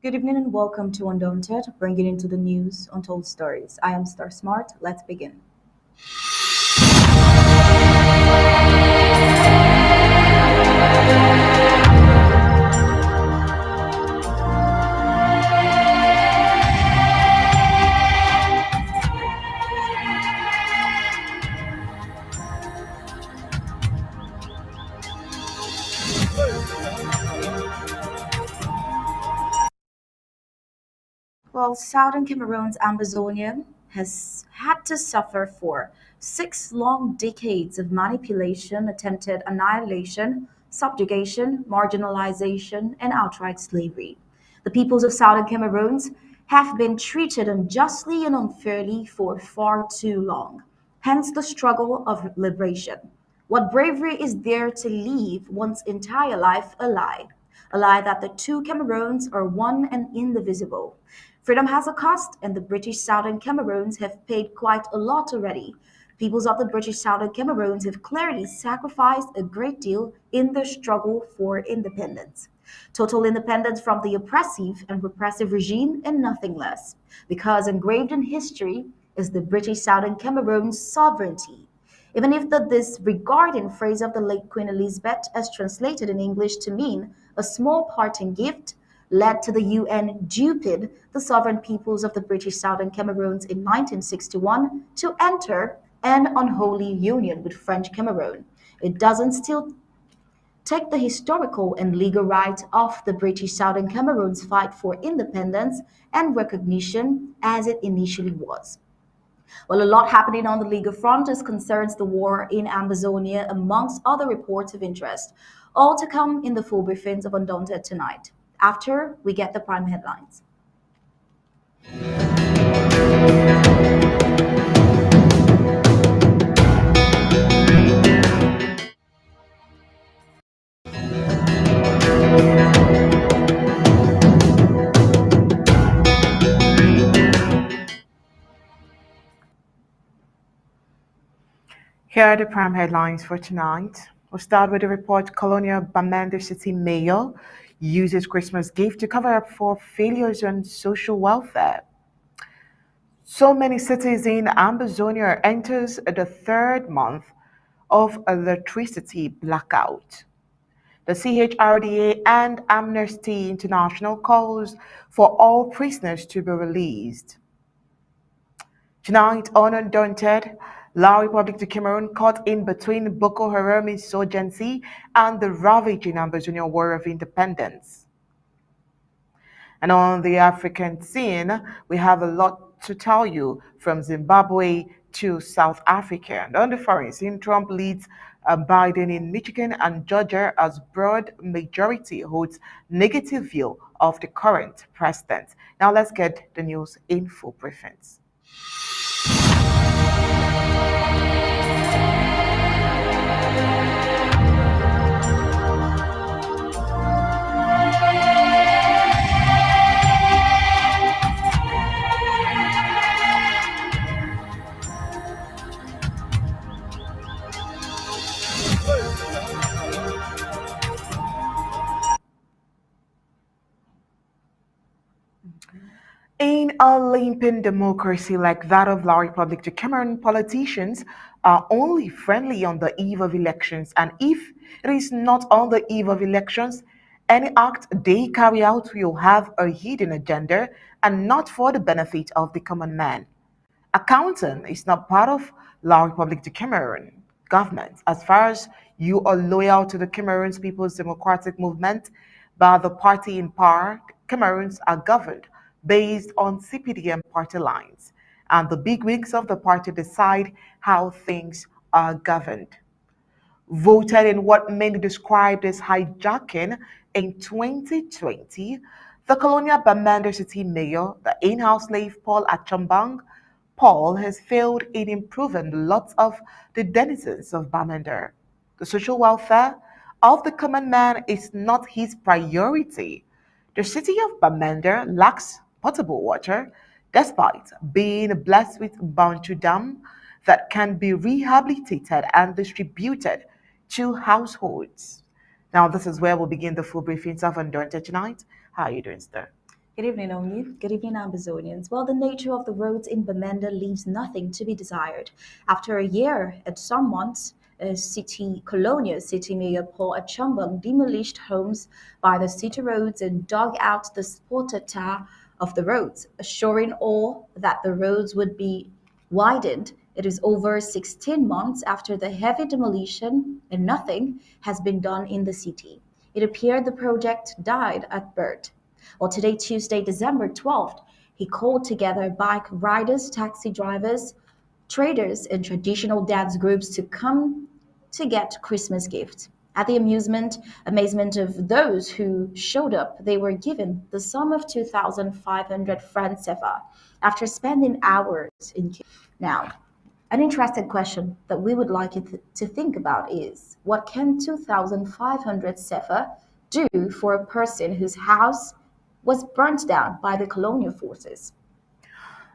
Good evening and welcome to Undaunted, bringing into the news untold stories. I am Star Smart. Let's begin. Well, southern Cameroon's Amazonia has had to suffer for 6 long decades of manipulation, attempted annihilation, subjugation, marginalization, and outright slavery. The peoples of southern Cameroons have been treated unjustly and unfairly for far too long. Hence the struggle of liberation. What bravery is there to leave one's entire life a lie that the two Cameroons are one and indivisible. Freedom has a cost, and the British Southern Cameroons have paid quite a lot already. Peoples of the British Southern Cameroons have clearly sacrificed a great deal in their struggle for independence. Total independence from the oppressive and repressive regime and nothing less, because engraved in history is the British Southern Cameroon's sovereignty. Even if the disregarding phrase of the late Queen Elizabeth, as translated in English to mean a small parting gift, led to the UN duped the sovereign peoples of the British Southern Cameroons in 1961 to enter an unholy union with French Cameroon. It doesn't still take the historical and legal right of the British Southern Cameroon's fight for independence and recognition as it initially was. Well, a lot happening on the legal front as concerns the war in Amazonia, amongst other reports of interest. All to come in the full briefings of Undaunted tonight, after we get the prime headlines. Here are the prime headlines for tonight. We'll start with the report Colonial Bamenda City Mayor uses Christmas gift to cover up for failures on social welfare. So many cities in Amazonia enters the third month of electricity blackout. The CHRDA and Amnesty International calls for all prisoners to be released. Tonight on Undaunted, La Republic de Cameroon caught in between Boko Haram insurgency and the ravaging Amazonian War of Independence. And on the African scene, we have a lot to tell you from Zimbabwe to South Africa. And on the foreign scene, Trump leads Biden in Michigan and Georgia as broad majority holds negative view of the current president. Now let's get the news in full briefings. In a limping democracy like that of La Republic de Cameroon, politicians are only friendly on the eve of elections. And if it is not on the eve of elections, any act they carry out will have a hidden agenda and not for the benefit of the common man. Accounting is not part of La Republic de Cameroon government as far as you are loyal to the Cameroon's People's Democratic Movement, but the party in power, Cameroons are governed based on CPDM party lines, and the bigwigs of the party decide how things are governed. Voted in what many described as hijacking in 2020, the Colonial Bamenda City Mayor, the in-house slave Paul Achambang, Paul has failed in improving the lots of the denizens of Bamenda. The social welfare of the common man is not his priority. The city of Bamenda lacks potable water despite being blessed with Bantu Dam that can be rehabilitated and distributed to households. Now, this is where we'll begin the full briefings of Undaunted tonight. How are you doing, sir? Good evening, Omi. Good evening, Ambazonians. Well, the nature of the roads in Bamenda leaves nothing to be desired. After a year and some months, Colonial City Mayor Paul Achumbang demolished homes by the city roads and dug out the spotted tar of the roads, assuring all that the roads would be widened. It is over 16 months after the heavy demolition, and nothing has been done in the city. It appeared the project died at birth. Well, today, Tuesday, December 12th, he called together bike riders, taxi drivers, traders, and traditional dance groups to come to get Christmas gifts. At the amazement of those who showed up, they were given the sum of 2,500 francs CFA after spending hours in queue. Now, an interesting question that we would like you to think about is what can 2,500 CFA do for a person whose house was burnt down by the colonial forces?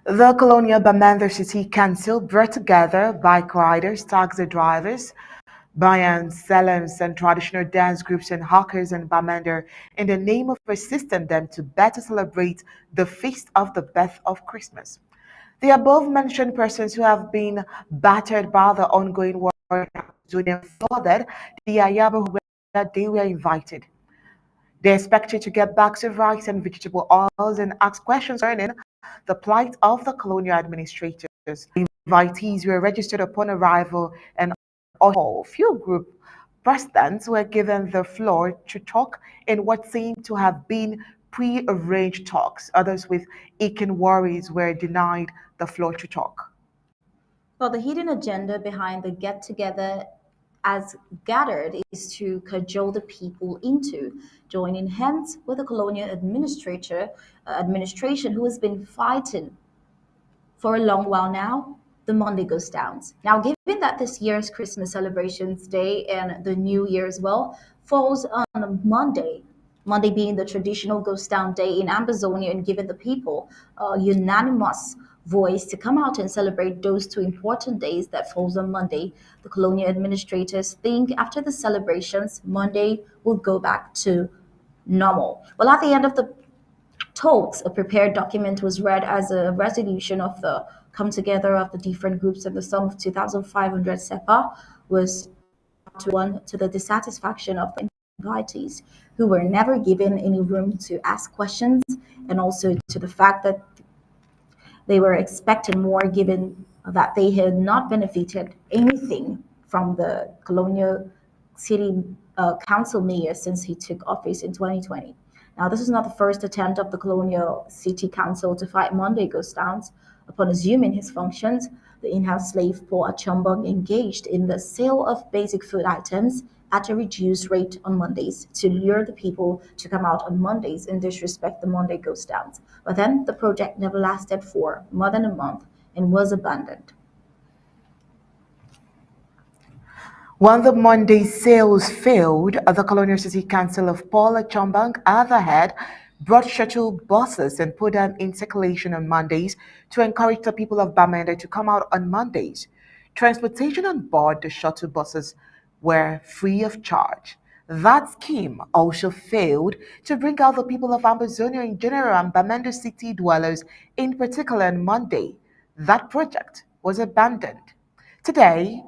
The Colonial Bamanda City Council brought together bike riders, taxi drivers, Bayans, Salams, and traditional dance groups and hawkers in Bamanda in the name of assisting them to better celebrate the feast of the birth of Christmas. The above mentioned persons who have been battered by the ongoing war in Amazon flooded the Ayabo where they were invited. They expected to get bags of rice and vegetable oils and ask questions concerning the plight of the colonial administrators. Invitees were registered upon arrival and all few group presidents were given the floor to talk in what seemed to have been pre-arranged talks. Others with aching worries were denied the floor to talk. Well, the hidden agenda behind the get together as gathered is to cajole the people into joining hands with the colonial administration who has been fighting for a long while now, the Monday goes down. Now, given that this year's Christmas celebrations day and the New Year as well falls on a Monday, Monday being the traditional ghost down day in Amazonia, and given the people a unanimous voice to come out and celebrate those two important days that falls on Monday, the colonial administrators think after the celebrations, Monday will go back to normal. Well, at the end of the talks, a prepared document was read as a resolution of the come together of the different groups, and the sum of 2,500 SEPA was one to the dissatisfaction of the invitees who were never given any room to ask questions, and also to the fact that they were expecting more given that they had not benefited anything from the colonial city council mayor since he took office in 2020. Now, this is not the first attempt of the colonial city council to fight Monday ghost towns. Upon assuming his functions, the in-house slave Paul Achumbang engaged in the sale of basic food items at a reduced rate on Mondays to lure the people to come out on Mondays and disrespect the Monday ghost towns. But then the project never lasted for more than a month and was abandoned. When the Monday sales failed, the Colonial City Council of Paula Chombang, other head, brought shuttle buses and put them in circulation on Mondays to encourage the people of Bamenda to come out on Mondays. Transportation on board the shuttle buses were free of charge. That scheme also failed to bring out the people of Amazonia in general and Bamenda city dwellers in particular on Monday. That project was abandoned. Today,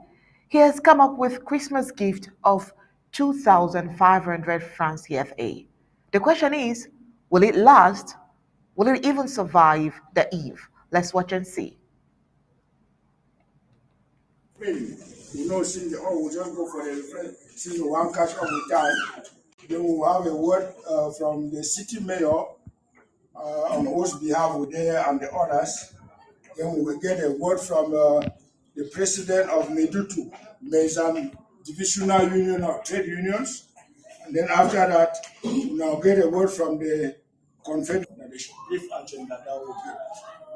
he has come up with Christmas gift of 2,500 francs CFA. The question is, will it last? Will it even survive the eve? Let's watch and see. Since all will just go for the since we want catch up with time, then we will have a word from the city mayor on whose behalf we there and the others. Then we will get a word from the president of Medutu, Mezan Divisional Union of Trade Unions. And then after that, we now get a word from the Confederation. Brief agenda that will be.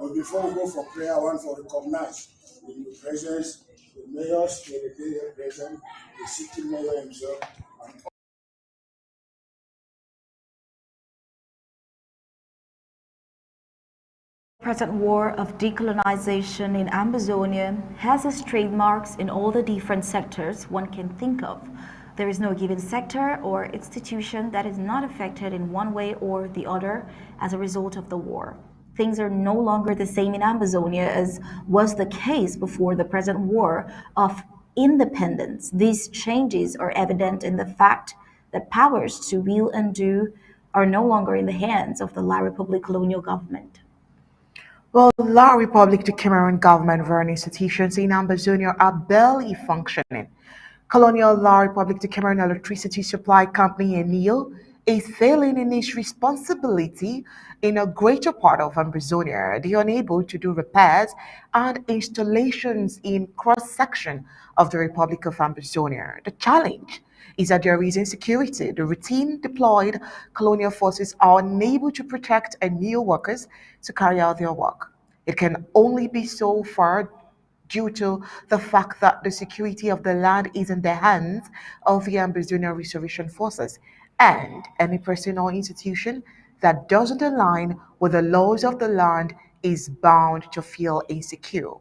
But before we go for prayer, I want to recognize the presence, the mayors, the president, the city mayor himself, and Present war of decolonization in Amazonia has its trademarks in all the different sectors one can think of. There is no given sector or institution that is not affected in one way or the other as a result of the war. Things are no longer the same in Amazonia as was the case before the present war of independence. These changes are evident in the fact that powers to will and do are no longer in the hands of the La Republic colonial government. Well, La Republic the Cameroon government-run institutions in Ambazonia are barely functioning. Colonial La Republic the Cameroon Electricity Supply Company (ENIL) is failing in its responsibility in a greater part of Ambazonia. They are unable to do repairs and installations in cross-section of the Republic of Ambazonia. The challenge is that there is insecurity. The routine deployed colonial forces are unable to protect NEO workers to carry out their work. It can only be so far due to the fact that the security of the land is in the hands of the Ambazonia Restoration Forces, and any person or institution that doesn't align with the laws of the land is bound to feel insecure.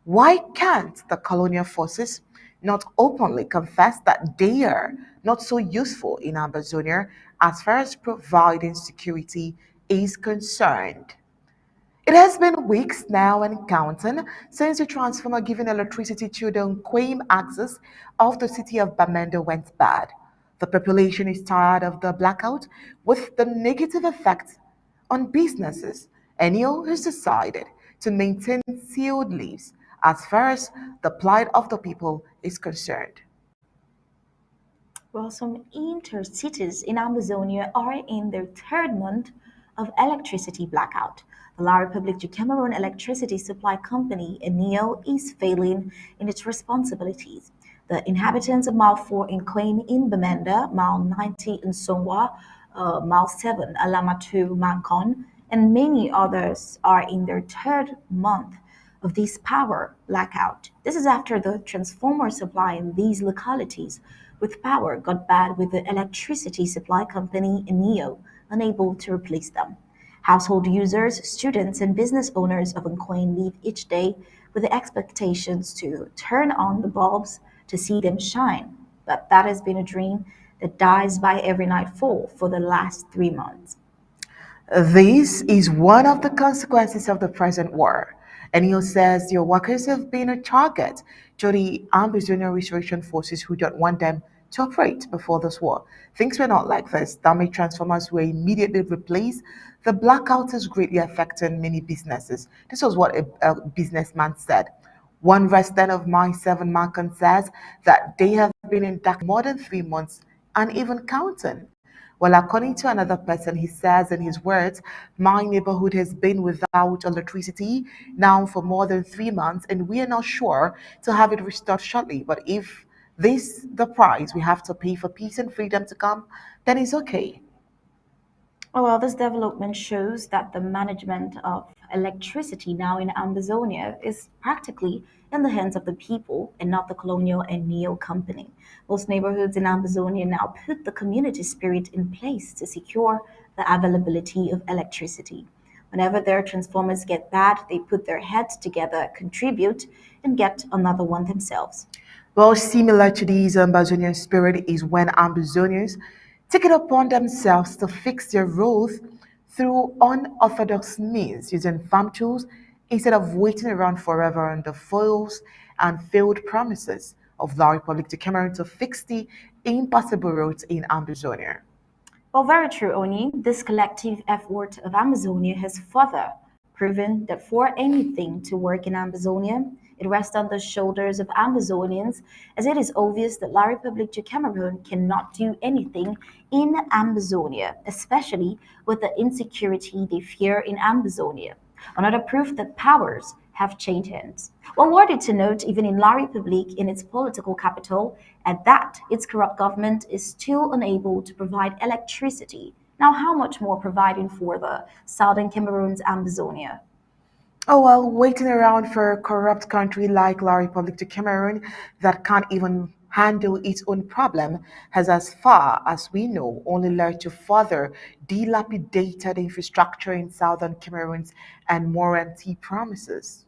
Why can't the colonial forces not openly confess that they are not so useful in Amazonia as far as providing security is concerned? It has been weeks now and counting since the transformer giving electricity to the Nkwame axis of the city of Bamenda went bad. The population is tired of the blackout with the negative effects on businesses. Enio has decided to maintain sealed leaves as far as the plight of the people is concerned. Well, some intercities in Amazonia are in their third month of electricity blackout. The La République du Cameroon Electricity Supply Company, ENEO, is failing in its responsibilities. The inhabitants of Mile 4 in Queen in Bamenda, Mile 90 in Songwa, Mile 7 Alamatu Mankon, and many others are in their third month of this power blackout. This is after the transformer supply in these localities with power got bad with the electricity supply company NEO unable to replace them. Household users, students, and business owners of Uncoin live each day with the expectations to turn on the bulbs to see them shine. But that has been a dream that dies by every nightfall for the last 3 months. This is one of the consequences of the present war. Enio says your workers have been a target to the Ambazonia Restoration Forces who don't want them to operate before this war. Things were not like this. Damaged transformers were immediately replaced. The blackout is greatly affecting many businesses. This was what a businessman said. One resident of my 7 Marken says that they have been in dark more than 3 months and even counting. Well, according to another person, he says in his words, my neighborhood has been without electricity now for more than 3 months, and we are not sure to have it restored shortly. But if this the price we have to pay for peace and freedom to come, then it's okay. Oh, well, this development shows that the management of electricity now in Amazonia is practically in the hands of the people and not the colonial and neo company. Most neighborhoods in Amazonia now put the community spirit in place to secure the availability of electricity. Whenever their transformers get bad, they put their heads together, contribute, and get another one themselves. Well, similar to these Ambazonian spirit is when Ambazonians take it upon themselves to fix their roads through unorthodox means using farm tools instead of waiting around forever on the foils and failed promises of La Republic de Cameroon to fix the impassable roads in Ambazonia. Well, very true, Oni. This collective effort of Amazonia has further proven that for anything to work in Amazonia, it rests on the shoulders of Amazonians, as it is obvious that La République du Cameroon cannot do anything in Amazonia, especially with the insecurity they fear in Amazonia. Another proof that powers have changed hands. Well, worthy to note, even in La République, in its political capital, at that, its corrupt government is still unable to provide electricity. Now, how much more providing for the southern Cameroon's Amazonia? Oh well, waiting around for a corrupt country like La Republic de Cameroon that can't even handle its own problem has, as far as we know, only led to further dilapidated infrastructure in southern Cameroons and more empty promises.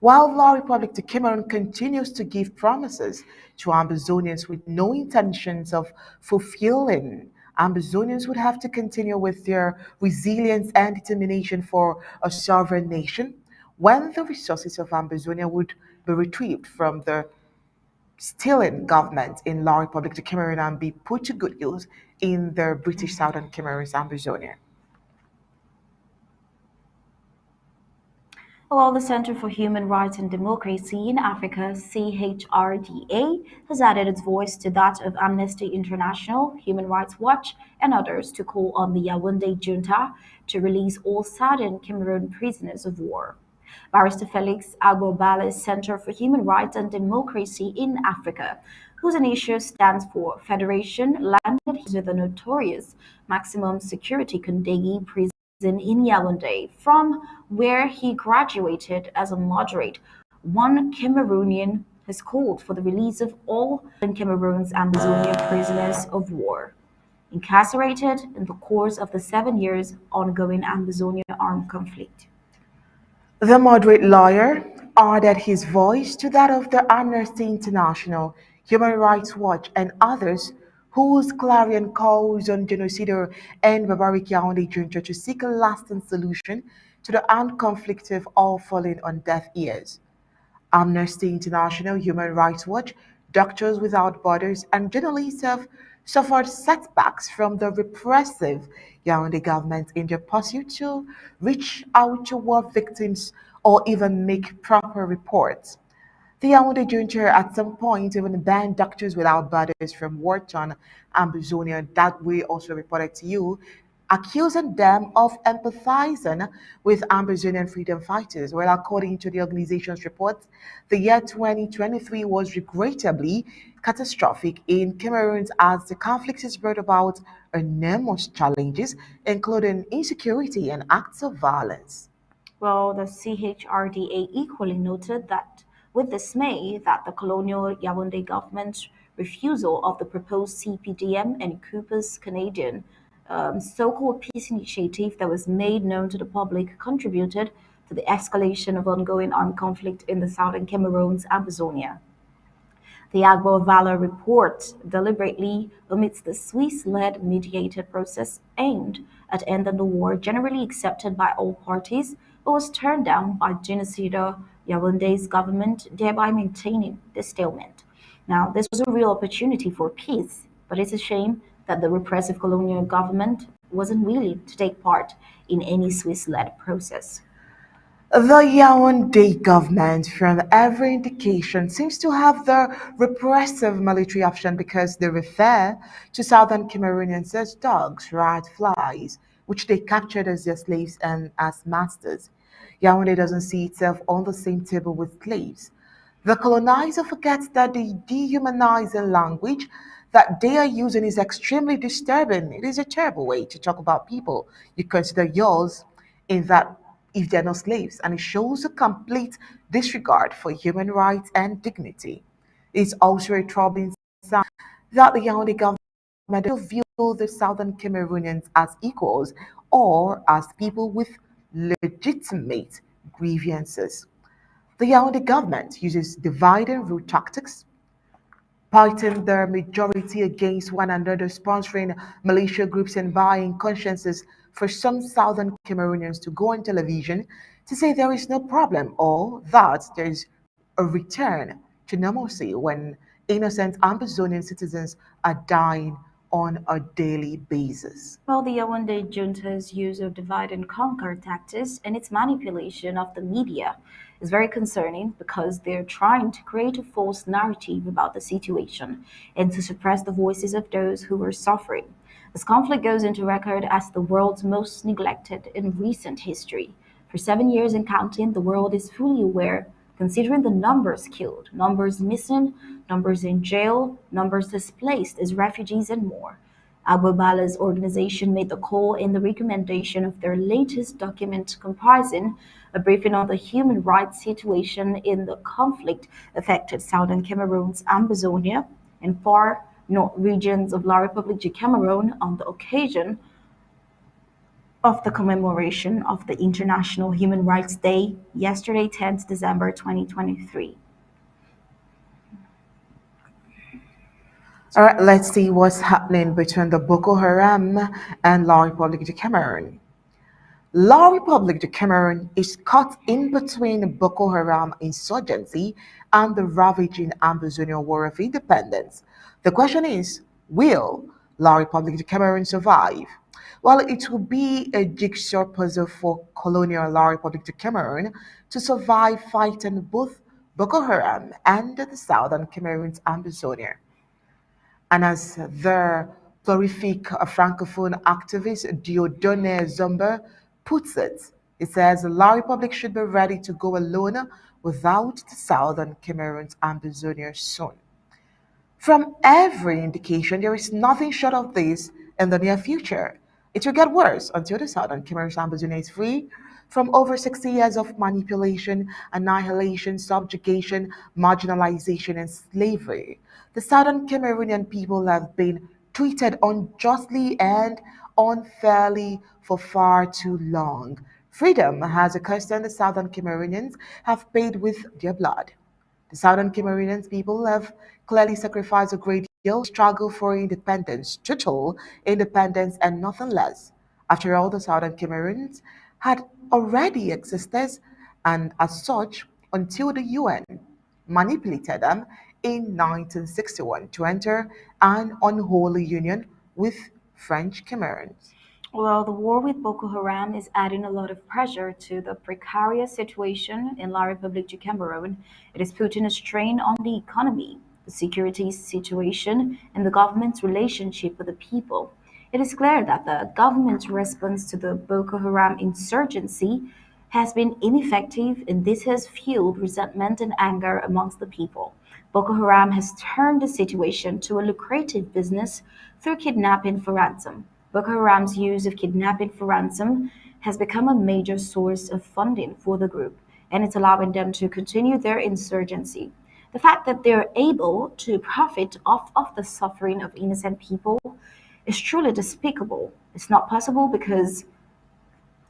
While La Republic de Cameroon continues to give promises to Ambazonians with no intentions of fulfilling, Ambazonians would have to continue with their resilience and determination for a sovereign nation when the resources of Ambazonia would be retrieved from the stealing government in La Republic de Cameroon and be put to good use in the British Southern Cameroon's Ambazonia. While the Center for Human Rights and Democracy in Africa, CHRDA, has added its voice to that of Amnesty International, Human Rights Watch, and others to call on the Yaoundé junta to release all Southern Cameroon prisoners of war. Barrister Felix Agbobale's Center for Human Rights and Democracy in Africa, whose initiative stands for Federation, landed with the notorious maximum security Kondegi prison in Yaoundé, from where he graduated as a moderate. One Cameroonian has called for the release of all Cameroon's Ambazonia prisoners of war incarcerated in the course of the 7 years ongoing Ambazonia armed conflict. The moderate lawyer added his voice to that of the Amnesty International, Human Rights Watch, and others whose clarion calls on genocidal and barbaric Yaoundé junta to seek a lasting solution to the armed conflict have all fallen on deaf ears. Amnesty International, Human Rights Watch, Doctors Without Borders, and journalists have suffered setbacks from the repressive Yaoundé government in their pursuit to reach out to war victims or even make proper reports. The Yaoundé junta at some point even banned Doctors Without Borders from Wharton, Ambazonia, that we also reported to you, accusing them of empathizing with Ambazonian freedom fighters. Well, according to the organization's report, the year 2023 was regrettably catastrophic in Cameroon as the conflict has brought about enormous challenges, including insecurity and acts of violence. Well, the CHRDA equally noted that with dismay that the colonial Yaoundé government's refusal of the proposed CPDM and Cooper's Canadian so-called peace initiative that was made known to the public contributed to the escalation of ongoing armed conflict in the southern Cameroon's Amazonia. The Agbo Valor report deliberately omits the Swiss-led mediated process aimed at ending the war generally accepted by all parties, but was turned down by genocidal Yaoundé's government, thereby maintaining the stalemate. Now, this was a real opportunity for peace, but it's a shame that the repressive colonial government wasn't willing to take part in any Swiss-led process. The Yaoundé government, from every indication, seems to have the repressive military option because they refer to southern Cameroonians as dogs, rat, flies, which they captured as their slaves and as masters. Yaoundé doesn't see itself on the same table with slaves. The colonizer forgets that the dehumanizing language that they are using is extremely disturbing. It is a terrible way to talk about people you consider yours in that if they're not slaves, and it shows a complete disregard for human rights and dignity. It's also a troubling sign that the Yaoundé government still view the southern Cameroonians as equals or as people with legitimate grievances. The Yaoundé government uses divide and rule tactics, pitting their majority against one another, sponsoring militia groups and buying consciences for some southern Cameroonians to go on television to say there is no problem or that there is a return to normalcy when innocent Amazonian citizens are dying on a daily basis. Well, the Yaoundé junta's use of divide and conquer tactics and its manipulation of the media is very concerning because they're trying to create a false narrative about the situation and to suppress the voices of those who are suffering. This conflict goes into record as the world's most neglected in recent history. For 7 years and counting, the world is fully aware, considering the numbers killed, numbers missing, numbers in jail, numbers displaced as refugees, and more. Agbobala's organization made the call in the recommendation of their latest document comprising a briefing on the human rights situation in the conflict-affected southern Cameroon's Ambazonia and far north regions of La République du Cameroun on the occasion of the commemoration of the International Human Rights Day, yesterday, 10th December 2023. All right, let's see what's happening between the Boko Haram and La Republic du Cameroon. La Republic du Cameroon is caught in between Boko Haram insurgency and the ravaging Ambazonian War of Independence. The question is, will La Republic du Cameroon survive? Well, it will be a jigsaw puzzle for colonial La Republic du Cameroon to survive fighting both Boko Haram and the southern Cameroon's Ambazonia. And as the prolific francophone activist Dieudonné Zumba puts it says La Republic should be ready to go alone without the southern Cameroon's Ambazonia soon. From every indication, there is nothing short of this in the near future. It will get worse until the Southern Cameroon Ambazonia is free from over 60 years of manipulation, annihilation, subjugation, marginalization, and slavery. The Southern Cameroonian people have been treated unjustly and unfairly for far too long. Freedom has a cost, and the Southern Cameroonians have paid with their blood. The Southern Cameroonian people have clearly sacrificed a great deal to struggle for independence, total independence, and nothing less. After all, the Southern Cameroons had already existed, and as such, until the UN manipulated them in 1961 to enter an unholy union with French Cameroons. Well, the war with Boko Haram is adding a lot of pressure to the precarious situation in La République du Cameroun. It is putting a strain on the economy, the security situation, and the government's relationship with the people. It is clear that the government's response to the Boko Haram insurgency has been ineffective, and this has fueled resentment and anger amongst the people. Boko Haram has turned the situation to a lucrative business through kidnapping for ransom. Boko Haram's use of kidnapping for ransom has become a major source of funding for the group, and it's allowing them to continue their insurgency. The fact that they're able to profit off of the suffering of innocent people is truly despicable. It's not possible because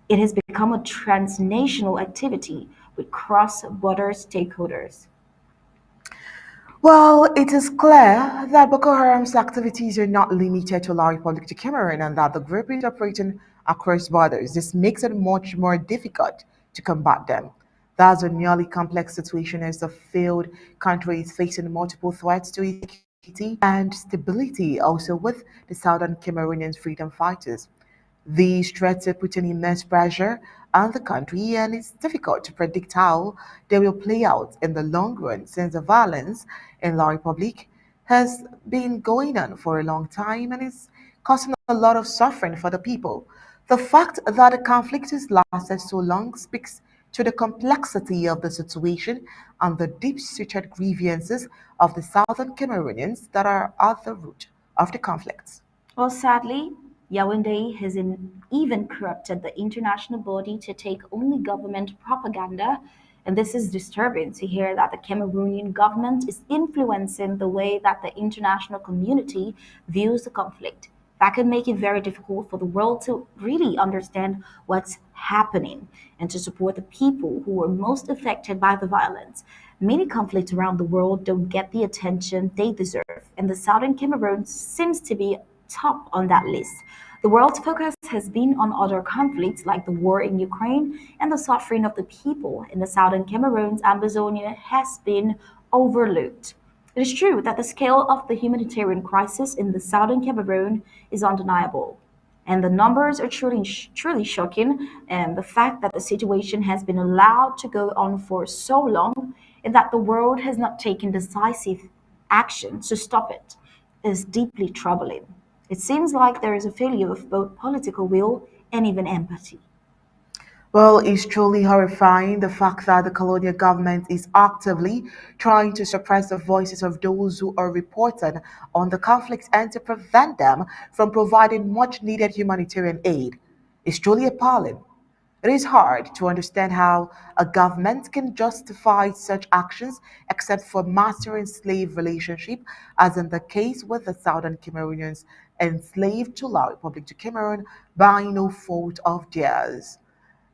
it has become a transnational activity with cross-border stakeholders. Well, it is clear that Boko Haram's activities are not limited to La Republic of Cameroon and that the group is operating across borders. This makes it much more difficult to combat them. That's a nearly complex situation as the failed country is facing multiple threats to its security and stability, also with the southern Cameroonian freedom fighters. These threats are putting immense pressure on the country, and it's difficult to predict how they will play out in the long run since the violence in La Republique has been going on for a long time and is causing a lot of suffering for the people. The fact that the conflict has lasted so long speaks to the complexity of the situation and the deep seated grievances of the southern Cameroonians that are at the root of the conflict. Well, sadly, Yaoundé has even corrupted the international body to take only government propaganda, and this is disturbing to hear that the Cameroonian government is influencing the way that the international community views the conflict. That could make it very difficult for the world to really understand what's happening and to support the people who are most affected by the violence. Many conflicts around the world don't get the attention they deserve, and the Southern Cameroon seems to be top on that list. The world's focus has been on other conflicts like the war in Ukraine and the suffering of the people in the southern Cameroon's Amazonia has been overlooked. It is true that the scale of the humanitarian crisis in the southern Cameroon is undeniable. And the numbers are truly shocking. And the fact that the situation has been allowed to go on for so long and that the world has not taken decisive action to stop it is deeply troubling. It seems like there is a failure of both political will and even empathy. Well, it's truly horrifying the fact that the colonial government is actively trying to suppress the voices of those who are reporting on the conflicts and to prevent them from providing much needed humanitarian aid. It's truly appalling. It is hard to understand how a government can justify such actions except for master and slave relationship, as in the case with the Southern Cameroonians enslaved to La Republic de Cameroon by no fault of theirs.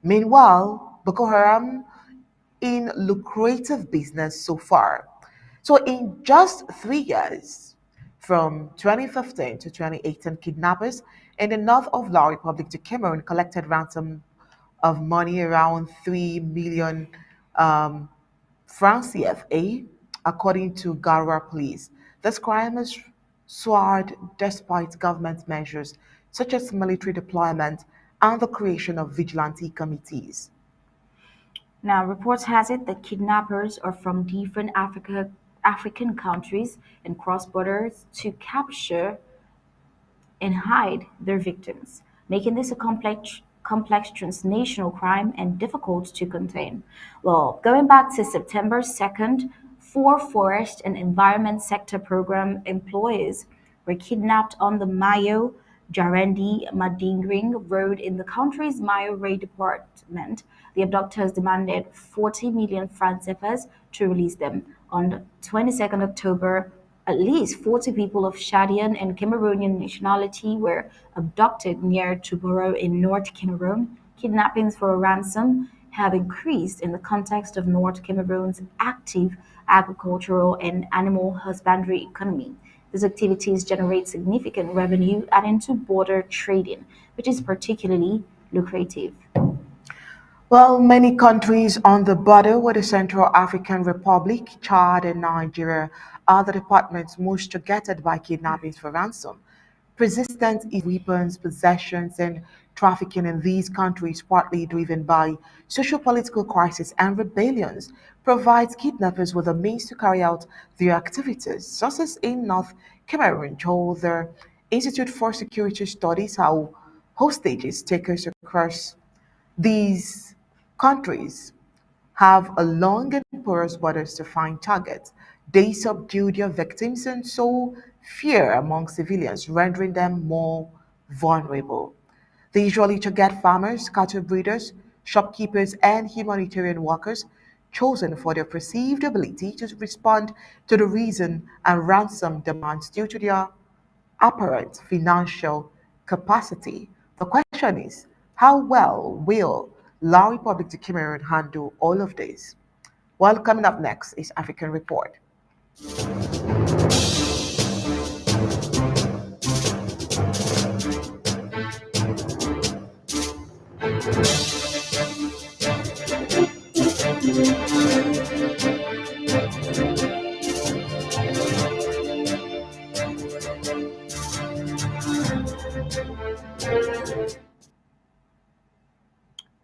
Meanwhile, Boko Haram in lucrative business so far. So in just 3 years, from 2015 to 2018, kidnappers in the north of La Republic to Cameroon collected ransom of money around 3 million um, francs CFA, according to Garwa police. This crime is soared despite government measures such as military deployment and the creation of vigilante committees. Now, reports has it that kidnappers are from different African countries and cross borders to capture and hide their victims, making this a complex transnational crime and difficult to contain. Well, going back to September 2nd, four forest and environment sector program employees were kidnapped on the Mayo Jarendi Madingring Road in the country's Mayo Ray department. The abductors demanded 40 million francs CFAs to release them. On 22nd October, at least 40 people of Chadian and Cameroonian nationality were abducted near Tuboro in North Cameroon. Kidnappings for a ransom have increased in the context of North Cameroon's active agricultural and animal husbandry economy. These activities generate significant revenue adding to border trading, which is particularly lucrative. Well, many countries on the border with the Central African Republic, Chad, and Nigeria are the departments most targeted by kidnappings for ransom. Persistent weapons possessions and trafficking in these countries, partly driven by socio-political crisis and rebellions, provides kidnappers with a means to carry out their activities. Sources in North Cameroon told the Institute for Security Studies how hostages takers across these countries have a long and porous borders to find targets. They subdue their victims and sow fear among civilians, rendering them more vulnerable. They usually target farmers, cattle breeders, shopkeepers, and humanitarian workers chosen for their perceived ability to respond to the reason and ransom demands due to their apparent financial capacity. The question is, how well will La Republic de Cameroon handle all of this? Well, coming up next is African Report.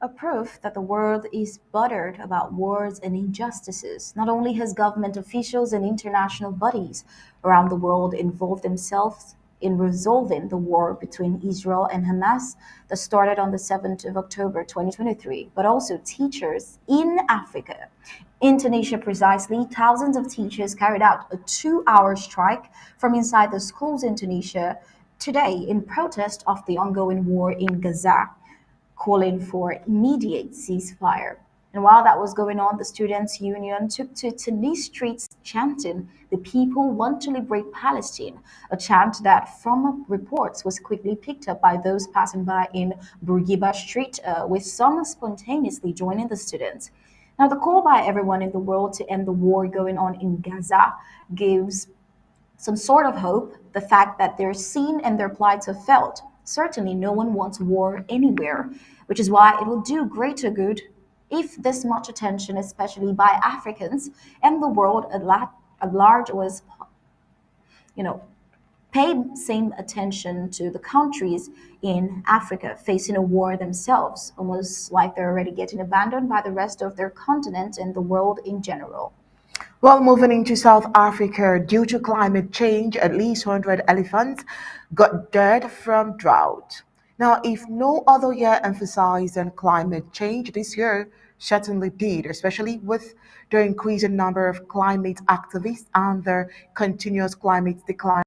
A proof that the world is buttered about wars and injustices. Not only has government officials and international bodies around the world involved themselves in resolving the war between Israel and Hamas that started on the 7th of October 2023, but also teachers in Africa. In Tunisia, precisely, thousands of teachers carried out a 2-hour strike from inside the schools in Tunisia today in protest of the ongoing war in Gaza, calling for immediate ceasefire. And while that was going on, the Students' Union took to Tunis streets chanting, "The people want to liberate Palestine," a chant that, from reports, was quickly picked up by those passing by in Bourguiba Street, with some spontaneously joining the students. Now, the call by everyone in the world to end the war going on in Gaza gives some sort of hope, the fact that they're seen and their plights are felt. Certainly, no one wants war anywhere, which is why it will do greater good if this much attention, especially by Africans and the world at large, was, you know, paid same attention to the countries in Africa facing a war themselves, almost like they're already getting abandoned by the rest of their continent and the world in general. Well, moving into South Africa, due to climate change, at least 100 elephants got dead from drought. Now, if no other year emphasized on climate change, this year certainly did, especially with the increasing number of climate activists and their continuous climate decline.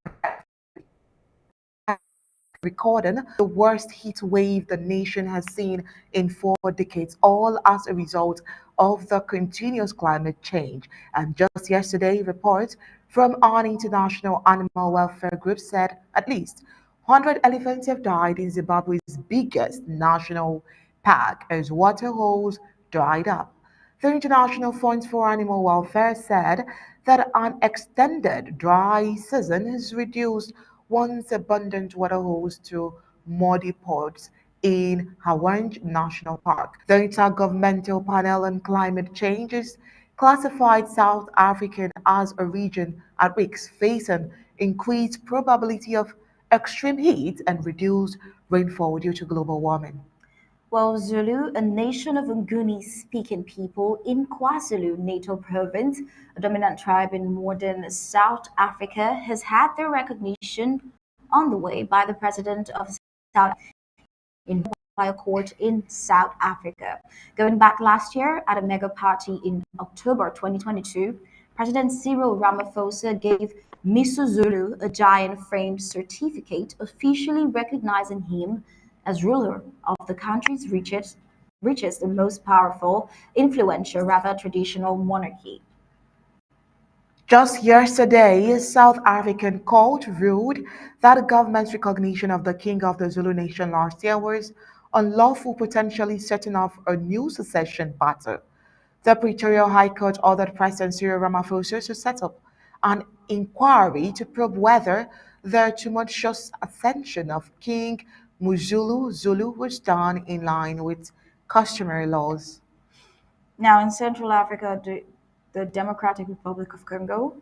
recording the worst heat wave the nation has seen in 4 decades, all as a result of the continuous climate change. And just yesterday, reports from an international animal welfare group said at least 100 elephants have died in Zimbabwe's biggest national park as water holes dried up. The International Fund for Animal Welfare said that an extended dry season has reduced once abundant water holes to muddy ponds in Hawange National Park. The Intergovernmental Panel on Climate Change has classified South Africa as a region at risk, facing increased probability of extreme heat and reduced rainfall due to global warming. While Zulu, a nation of Nguni-speaking people in KwaZulu-Natal province, a dominant tribe in modern South Africa, has had their recognition on the way by the president of South in by a court in South Africa. Going back last year at a mega party in October 2022, President Cyril Ramaphosa gave Misuzulu a giant framed certificate officially recognizing him as ruler of the country's richest and most powerful, influential, rather traditional monarchy. Just yesterday, South African court ruled that the government's recognition of the king of the Zulu nation last year was unlawful, potentially setting off a new secession battle. The Pretoria High Court ordered President Cyril Ramaphosa to set up an inquiry to probe whether the tumultuous ascension of King Muzulu Zulu was done in line with customary laws. Now, in Central Africa, the Democratic Republic of Congo,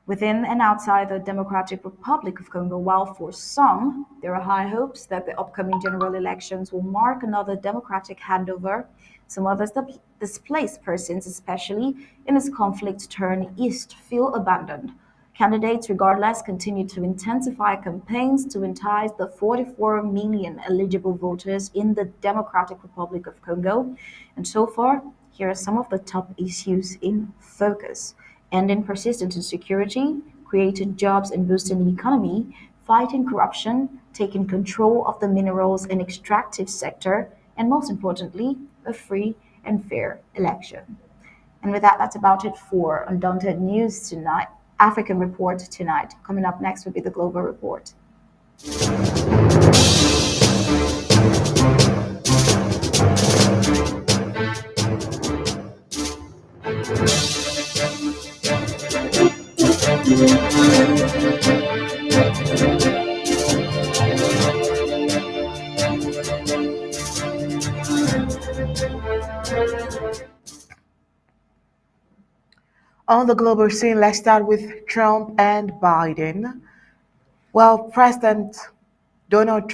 within and outside the Democratic Republic of Congo, while for some there are high hopes that the upcoming general elections will mark another democratic handover, some others, the displaced persons, especially in this conflict turn east, feel abandoned. Candidates, regardless, continue to intensify campaigns to entice the 44 million eligible voters in the Democratic Republic of Congo. And so far, here are some of the top issues in focus: ending persistent insecurity, creating jobs and boosting the economy, fighting corruption, taking control of the minerals and extractive sector, and most importantly, a free and fair election. And with that, that's about it for Undaunted News tonight. African Report tonight. Coming up next will be the Global Report. On the global scene, let's start with Trump and Biden. Well, former President Donald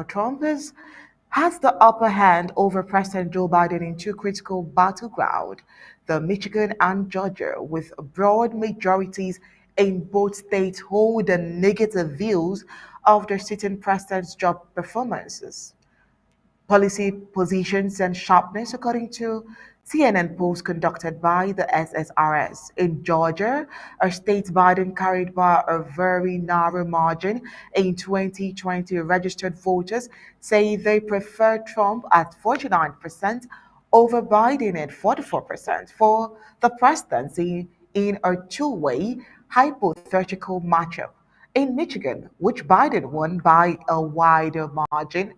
Trump has the upper hand over President Joe Biden in two critical battlegrounds, the Michigan and Georgia, with broad majorities in both states holding negative views of the sitting president's job performances, policy positions and sharpness, according to CNN polls conducted by the SSRS. In Georgia, a state Biden carried by a very narrow margin in 2020, registered voters say they prefer Trump at 49% over Biden at 44% for the presidency in a two-way hypothetical matchup. In Michigan, which Biden won by a wider margin,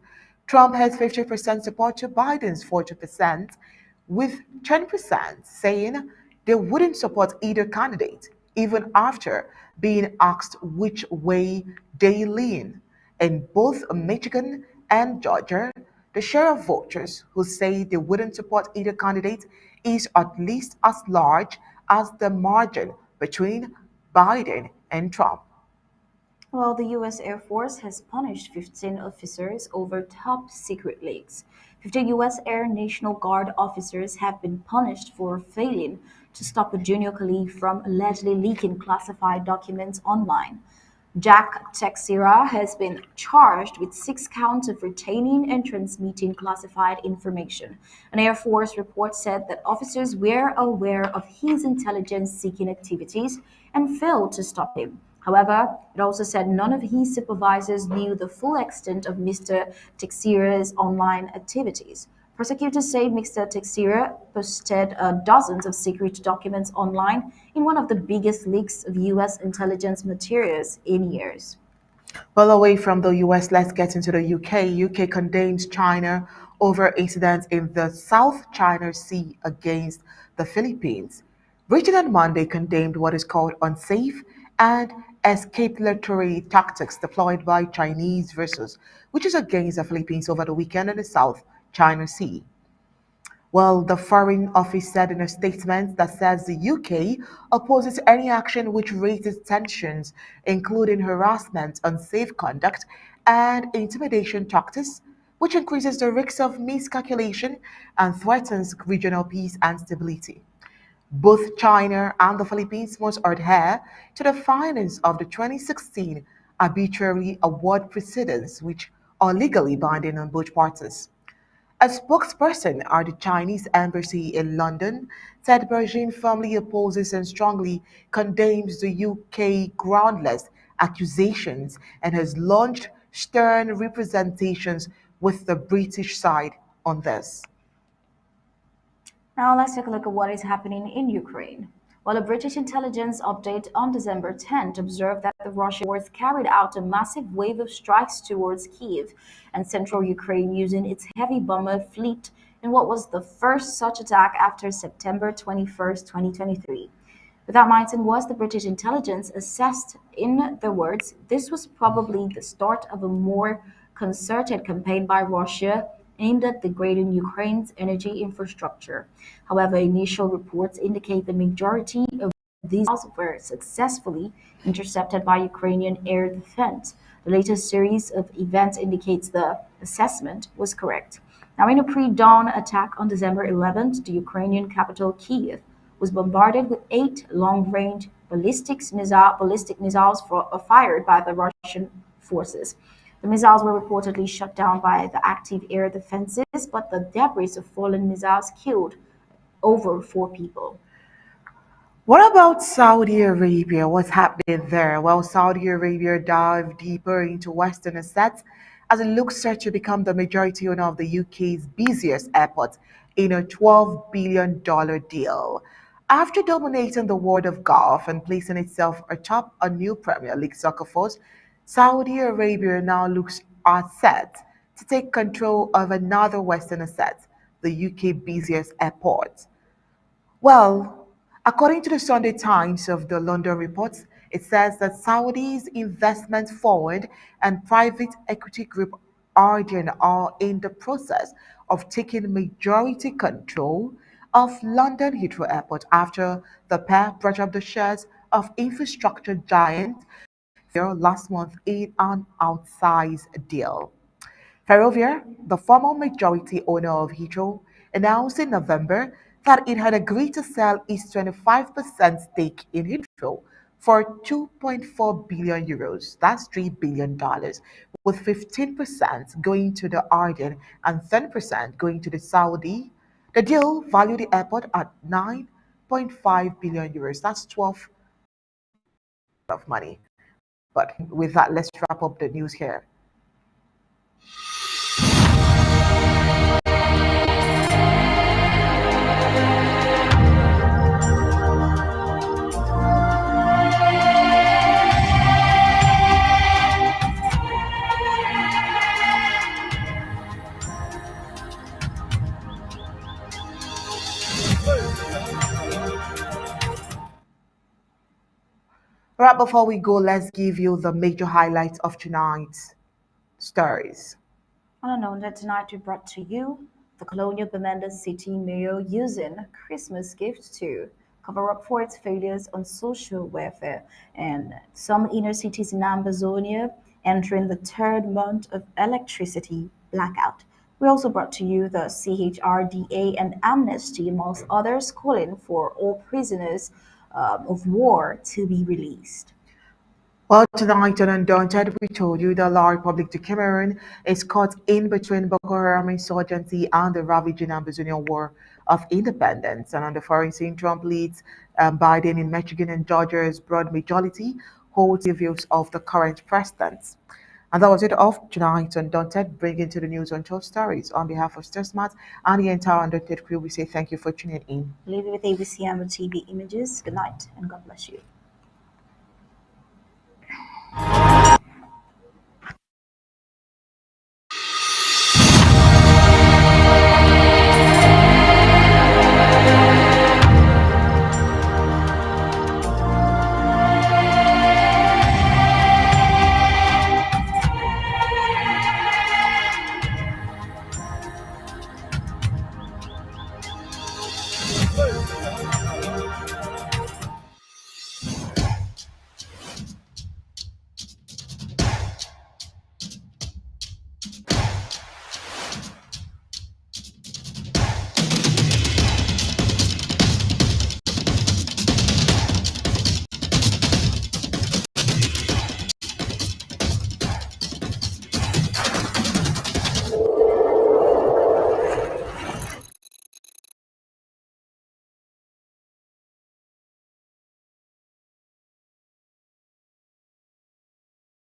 Trump has 50% support to Biden's 40%, with 10% saying they wouldn't support either candidate, even after being asked which way they lean. In both Michigan and Georgia, the share of voters who say they wouldn't support either candidate is at least as large as the margin between Biden and Trump. Well, the U.S. Air Force has punished 15 officers over top secret leaks. 15 U.S. Air National Guard officers have been punished for failing to stop a junior colleague from allegedly leaking classified documents online. Jack Texera has been charged with 6 counts of retaining and transmitting classified information. An Air Force report said that officers were aware of his intelligence seeking activities and failed to stop him. However, it also said none of his supervisors knew the full extent of Mr. Teixeira's online activities. Prosecutors say Mr. Teixeira posted dozens of secret documents online in one of the biggest leaks of U.S. intelligence materials in years. Well, away from the US, let's get into the UK. UK condemns China over incidents in the South China Sea against the Philippines. Britain on Monday condemned what is called unsafe and escapatory tactics deployed by Chinese vessels, which is against the Philippines over the weekend in the South China Sea. Well, the Foreign Office said in a statement that says the UK opposes any action which raises tensions, including harassment, unsafe conduct, and intimidation tactics, which increases the risk of miscalculation and threatens regional peace and stability. Both China and the Philippines must adhere to the findings of the 2016 arbitrary award precedents, which are legally binding on both parties. A spokesperson at the Chinese embassy in London said Beijing firmly opposes and strongly condemns the UK groundless accusations and has launched stern representations with the British side on this. Now let's take a look at what is happening in Ukraine. While a British intelligence update on December 10th observed that the Russian force carried out a massive wave of strikes towards Kiev and central Ukraine using its heavy bomber fleet in what was the first such attack after September 21st, 2023. With that mindset was the British intelligence assessed, in their words, this was probably the start of a more concerted campaign by Russia aimed at degrading Ukraine's energy infrastructure. However, initial reports indicate the majority of these missiles were successfully intercepted by Ukrainian air defense. The latest series of events indicates the assessment was correct. Now, in a pre dawn attack on December 11th, the Ukrainian capital Kiev was bombarded with eight long-range ballistic missiles fired by the Russian forces. The missiles were reportedly shot down by the active air defenses, but the debris of fallen missiles killed over four people. What about Saudi Arabia? What's happening there? Well, Saudi Arabia dived deeper into Western assets as it looks set to become the majority owner of the UK's busiest airport in a $12 billion deal. After dominating the world of golf and placing itself atop a new Premier League soccer force, Saudi Arabia now looks set to take control of another Western asset, the UK busiest airport. Well, according to the Sunday Times of the London reports, it says that Saudi's investment fund and private equity group Arden are in the process of taking majority control of London Heathrow Airport after the pair brought up the shares of infrastructure giant last month in an outsized deal. Ferrovial, the former majority owner of Heathrow, announced in November that it had agreed to sell its 25% stake in Heathrow for 2.4 billion euros, that's $3 billion, with 15% going to the Arden and 10% going to the Saudi. The deal valued the airport at 9.5 billion euros, that's 12 of money. But with that, let's wrap up the news here. Right before we go, let's give you the major highlights of tonight's stories. On a note that tonight we brought to you the colonial Banda city mayor using Christmas gifts to cover up for its failures on social welfare, and some inner cities in Ambazonia entering the third month of electricity blackout. We also brought to you the CHRDA and Amnesty, amongst others, calling for all prisoners of war to be released. Well, tonight on Undaunted, we told you the La Republic de Cameroon is caught in between Boko Haram insurgency and the ravaging Ambazonian War of Independence. And on the foreign scene, Trump leads Biden in Michigan and Georgia's broad majority, holds the views of the current president. And that was it of tonight Undaunted, bringing to the news untold stories. On behalf of Star Smart and the entire Undaunted crew, we say thank you for tuning in. Leave it with ABC and TV Images. Good night and God bless you.